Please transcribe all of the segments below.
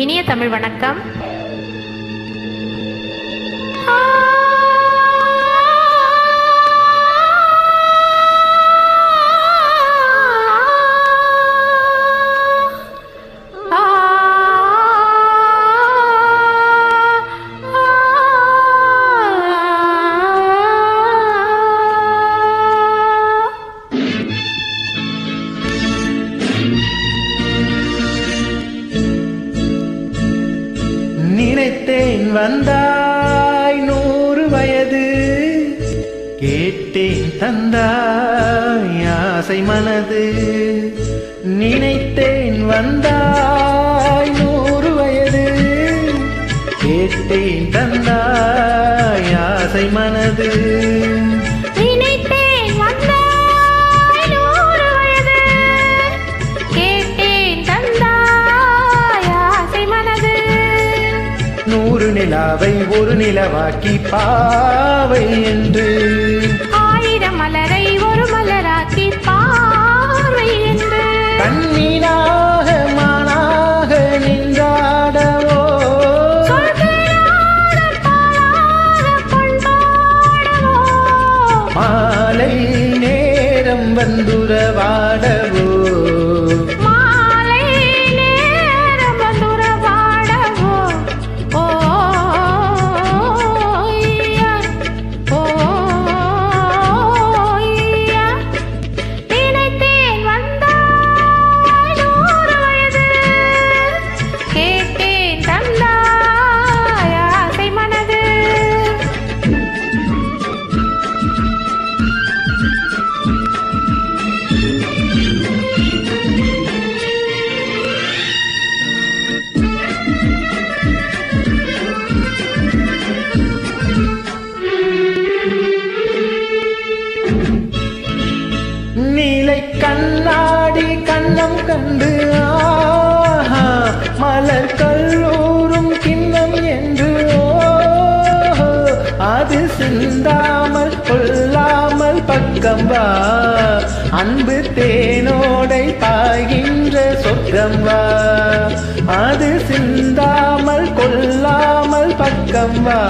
இனிய தமிழ் வணக்கம். நினைத்தேன் வந்தாய் 100 வயது, கேட்டேன் தந்தாய் ஆசை மனது. நினைத்தேன் வந்தாய் 100 வயது, கேட்டேன் தந்தாய் ஆசை மனது. நிலாவை ஒரு நிலவாக்கி பாவை என்று, 1000 மலரை ஒரு மலராக்கி பாவை என்று, கண்ணீனாக மானாக நின்றாடவோ, மாலை நேரம் வந்துறவாடவோ, நீலை கண்ணாடி கண்ணம் கண்டு மலர் கல்லூரும் கிண்ணம் என்று, அது சிந்தாமல் கொள்ளாமல் பக்கம் வா, அன்பு தேனோடை பாய்கின்ற சொர்க்கம் வா. அது சிந்தாமல் கொள்ளாமல் பக்கம் வா,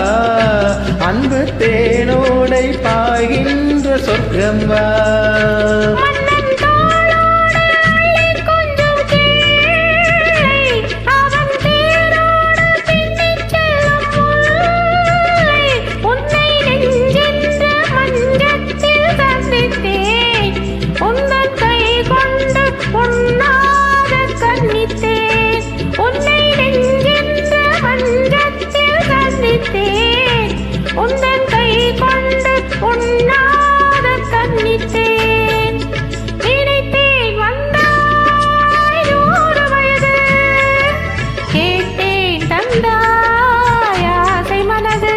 அன்பு தேனோடை பாய்கின்ற சொர்க்கம் வா. உந்தன் கை கொண்டு உண்ணாத கண்ணித்தேன். நினைத்தேன் வந்தாய் 100 வயது, கேட்டேன் தந்தாய் ஆசை மனது.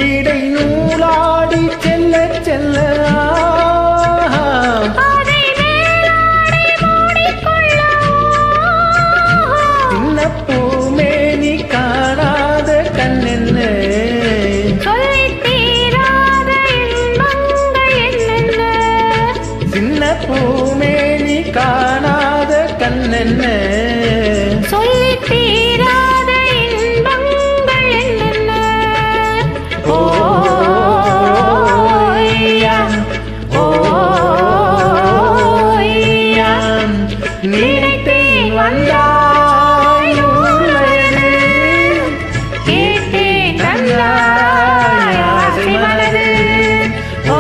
இடை நூலாடி செல்ல செல்ல, சின்ன பூமேனி காணாத கண்ணென்ன, சின்ன பூமேனி காணாத கண்ணென்ன, நினைத்தேன் வந்தாய் 100 வயது, கேட்டேன் தந்தாய் ஆசை மனது. ஓ